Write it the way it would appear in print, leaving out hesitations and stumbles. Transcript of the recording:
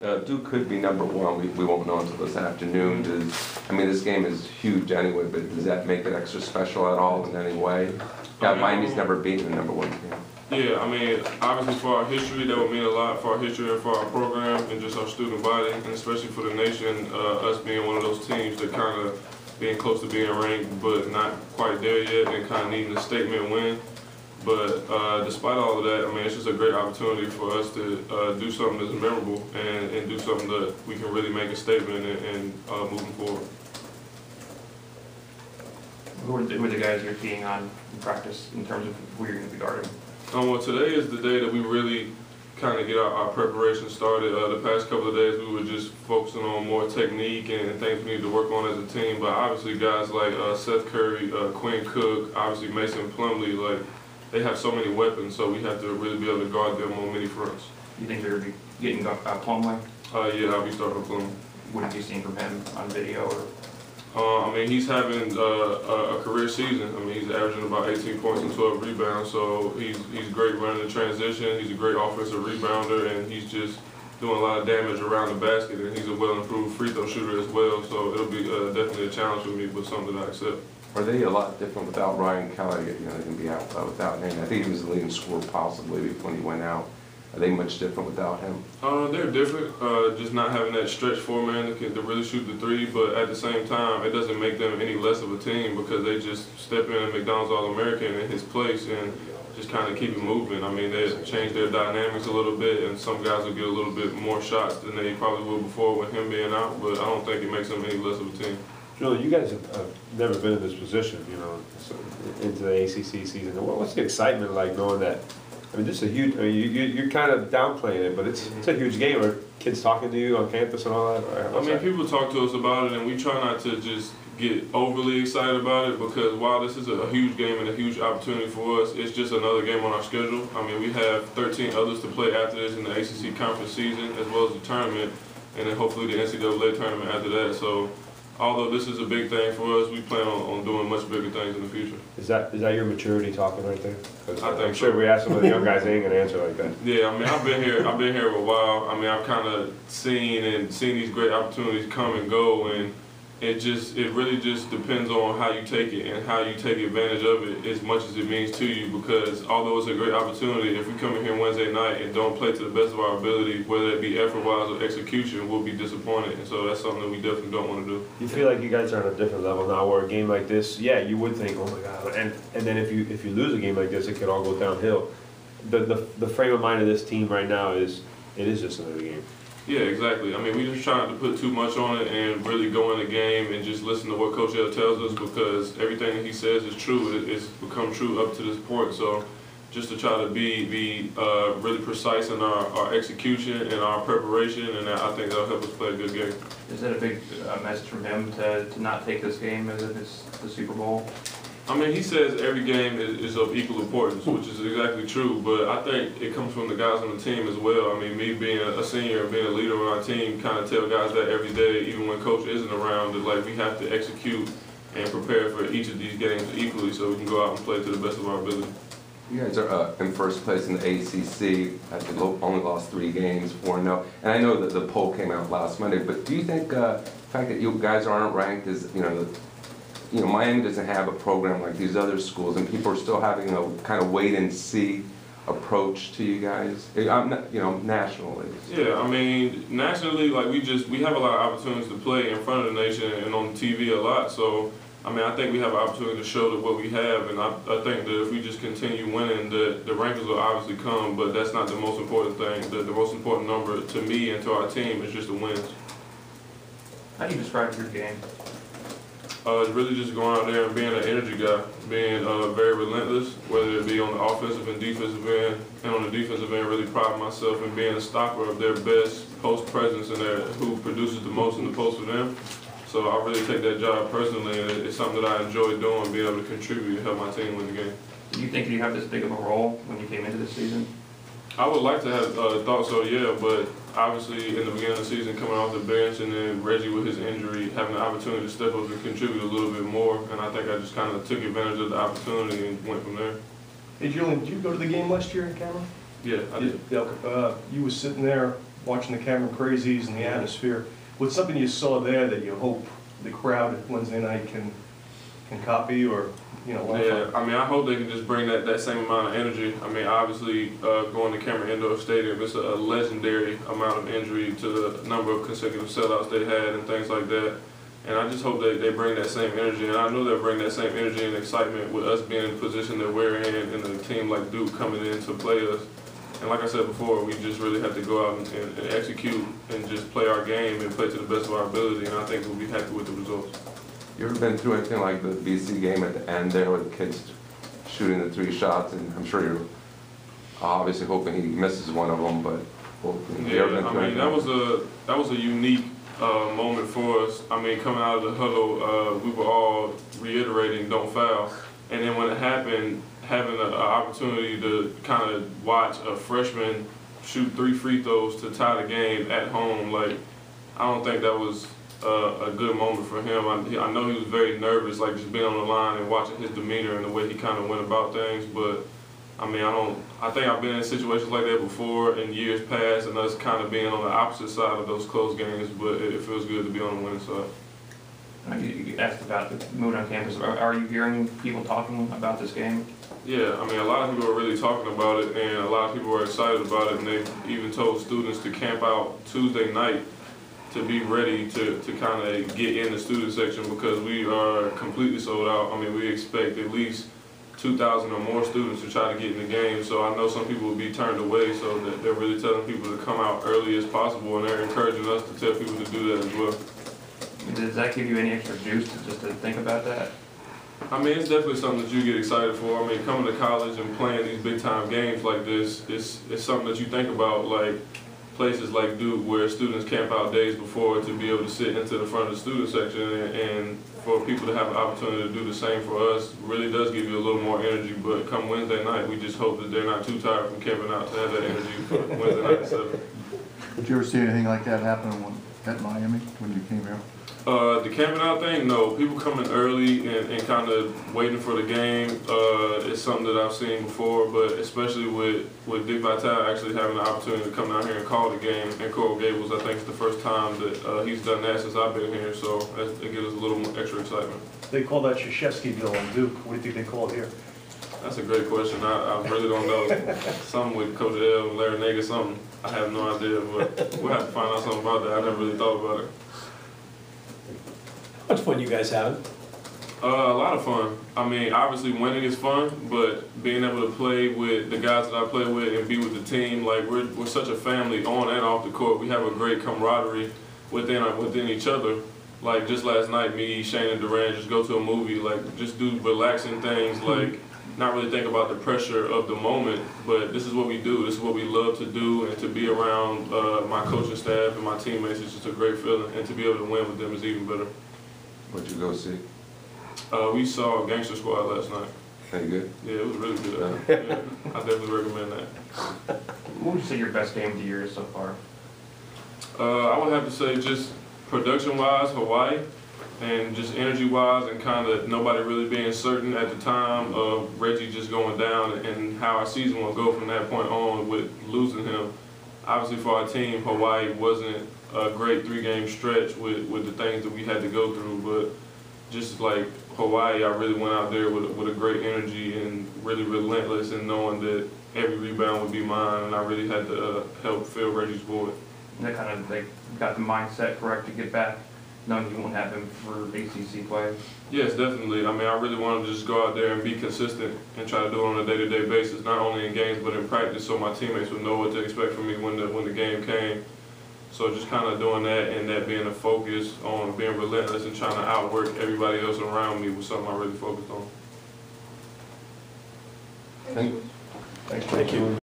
Duke could be #1. We won't know until this afternoon. I mean, this game is huge anyway, but does that make it extra special at all in any way? Miami's never beaten the #1 team. Yeah, I mean, obviously for our history, that would mean a lot for our history and for our program and just our student body, and especially for the nation, us being one of those teams that kind of being close to being ranked, but not quite there yet and kind of needing a statement win. But despite all of that, I mean, it's just a great opportunity for us to do something that's memorable and do something that we can really make a statement and moving forward. Who are the guys you're keying on in practice in terms of who you're going to be guarding? Well, today is the day that we really kind of get our preparation started. The past couple of days we were just focusing on more technique and things we need to work on as a team. But obviously guys like Seth Curry, Quinn Cook, obviously Mason Plumlee, like they have so many weapons, so we have to really be able to guard them on many fronts. You think they're going to be getting Plumlee? Yeah, I'll be starting with Plumlee. What have you seen from him on video? Or? I mean, he's having a career season. I mean, he's averaging about 18 points and 12 rebounds, so he's great running the transition. He's a great offensive rebounder, and he's just doing a lot of damage around the basket, and he's a well-improved free throw shooter as well, so it'll be definitely a challenge for me, but something that I accept. Are they a lot different without Ryan Callahan? You know, they can be out without him. I think he was the leading scorer possibly when he went out. Are they much different without him? They're different, just not having that stretch four man to really shoot the three, but at the same time, it doesn't make them any less of a team because they just step in at McDonald's All-American in his place and just kind of keep it moving. I mean, they change their dynamics a little bit, and some guys will get a little bit more shots than they probably will before with him being out, but I don't think it makes them any less of a team. Julian, you guys have never been in this position, you know, into the ACC season. What's the excitement like knowing that? I mean, this is a huge. I mean, you're kind of downplaying it, but it's a huge game. Are kids talking to you on campus and all that? I mean, people talk to us about it, and we try not to just get overly excited about it because while this is a huge game and a huge opportunity for us, it's just another game on our schedule. I mean, we have 13 others to play after this in the ACC conference season, as well as the tournament, and then hopefully the NCAA tournament after that. So, although this is a big thing for us, we plan on doing much bigger things in the future. Is that your maturity talking right there? I think I'm sure so. We ask some of the young guys, they ain't gonna answer like that. Yeah, I mean, I've been here a while. I mean, I've kind of seen these great opportunities come and go, and it really just depends on how you take it and how you take advantage of it as much as it means to you, because although it's a great opportunity, if we come in here Wednesday night and don't play to the best of our ability, whether it be effort-wise or execution, we'll be disappointed. And so that's something that we definitely don't want to do. You feel like you guys are on a different level now, where a game like this, yeah, you would think, oh my God, and then if you lose a game like this, it could all go downhill. The frame of mind of this team right now is, it is just another game. Yeah, exactly. I mean, we just trying to put too much on it and really go in the game and just listen to what Coach L tells us, because everything that he says is true. It's become true up to this point. So just to try to be really precise in our execution and our preparation, and I think that'll help us play a good game. Is that a big message from him to not take this game as if it's the Super Bowl? I mean, he says every game is of equal importance, which is exactly true, but I think it comes from the guys on the team as well. I mean, me being a senior and being a leader on our team kind of tell guys that every day, even when Coach isn't around, that like we have to execute and prepare for each of these games equally so we can go out and play to the best of our ability. You guys are in first place in the ACC. I think only lost 3 games, 4-0. And I know that the poll came out last Monday, but do you think the fact that you guys aren't ranked is, Miami doesn't have a program like these other schools, and people are still having a kind of wait and see approach to you guys, nationally? Yeah, I mean, nationally, like we have a lot of opportunities to play in front of the nation and on TV a lot. So, I mean, I think we have an opportunity to show that what we have, and I think that if we just continue winning, the rankings will obviously come, but that's not the most important thing. The most important number to me and to our team is just the wins. How do you describe your game? It's really just going out there and being an energy guy, being very relentless, whether it be on the offensive and defensive end. And on the defensive end, really pride myself in being a stopper of their best post presence and who produces the most in the post for them. So I really take that job personally, and it's something that I enjoy doing, being able to contribute and help my team win the game. Did you think you have this big of a role when you came into this season? I would like to have thought so, yeah, but obviously in the beginning of the season, coming off the bench, and then Reggie with his injury, having the opportunity to step up and contribute a little bit more, and I think I just kind of took advantage of the opportunity and went from there. Hey Julian, did you go to the game last year in Callahan? Yeah, I did. You were sitting there watching the Cameron Crazies and the atmosphere. What's something you saw there that you hope the crowd Wednesday night can copy or, learn Yeah, from? I mean, I hope they can just bring that same amount of energy. I mean, obviously, going to Cameron Indoor Stadium, it's a legendary amount of injury to the number of consecutive sellouts they had and things like that. And I just hope they bring that same energy. And I know they'll bring that same energy and excitement with us being in the position that we're in and a team like Duke coming in to play us. And like I said before, we just really have to go out and execute and just play our game and play to the best of our ability. And I think we'll be happy with the results. You ever been through anything like the BC game at the end there with the kids shooting the 3 shots? And I'm sure you're obviously hoping he misses one of them, but Yeah, I mean, that was a unique moment for us. I mean, coming out of the huddle, we were all reiterating "don't foul," and then when it happened, having an opportunity to kind of watch a freshman shoot 3 free throws to tie the game at home, like, I don't think that was a good moment for him. I know he was very nervous, like just being on the line and watching his demeanor and the way he kind of went about things, but I mean, I think I've been in situations like that before in years past, and us kind of being on the opposite side of those close games, but it feels good to be on the winning side. You asked about the mood on campus. Are you hearing people talking about this game? Yeah, I mean, a lot of people are really talking about it, and a lot of people are excited about it, and they've even told students to camp out Tuesday night to be ready to kind of get in the student section because we are completely sold out. I mean, we expect at least 2,000 or more students to try to get in the game, so I know some people will be turned away, so that they're really telling people to come out early as possible, and they're encouraging us to tell people to do that as well. Does that give you any extra juice just to think about that? I mean, it's definitely something that you get excited for. I mean, coming to college and playing these big-time games like this, it's something that you think about, like places like Duke where students camp out days before to be able to sit into the front of the student section, and for people to have an opportunity to do the same for us really does give you a little more energy. But come Wednesday night, we just hope that they're not too tired from camping out to have that energy for Wednesday night at 7. Did you ever see anything like that happen at Miami when you came here? The camping out thing, no. People coming early and kind of waiting for the game is something that I've seen before, but especially with Dick Vitale actually having the opportunity to come down here and call the game in Coral Gables, I think it's the first time that he's done that since I've been here, so it gives us a little more extra excitement. They call that Krzyzewskiville in Duke. What do you think they call it here? That's a great question. I really don't know. Something with Coach L and Larry Nager, something. I have no idea, but we'll have to find out something about that. I never really thought about it. How much fun you guys having? A lot of fun. I mean, obviously winning is fun, but being able to play with the guys that I play with and be with the team, like we're such a family on and off the court. We have a great camaraderie within each other. Like just last night, me, Shane, and Durant just go to a movie, like just do relaxing things, like not really think about the pressure of the moment, but this is what we do. This is what we love to do, and to be around my coaching staff and my teammates is just a great feeling, and to be able to win with them is even better. What'd you go see? We saw Gangster Squad last night. Any good? Yeah, it was really good. Yeah, I definitely recommend that. What would you say your best game of the year is so far? I would have to say just production-wise, Hawaii, and just energy-wise, and kind of nobody really being certain at the time of Reggie just going down and how our season will go from that point on with losing him. Obviously for our team, Hawaii wasn't a great 3-game stretch with the things that we had to go through, but just like Hawaii, I really went out there with a great energy and really relentless in knowing that every rebound would be mine, and I really had to help fill Reggie's void. And that kind of like got the mindset correct to get back, knowing you won't have him for ACC play. Yes, definitely. I mean, I really wanted to just go out there and be consistent and try to do it on a day-to-day basis, not only in games but in practice, so my teammates would know what to expect from me when the game came. So just kind of doing that and that being a focus on being relentless and trying to outwork everybody else around me was something I really focused on. Thank you. Thank you.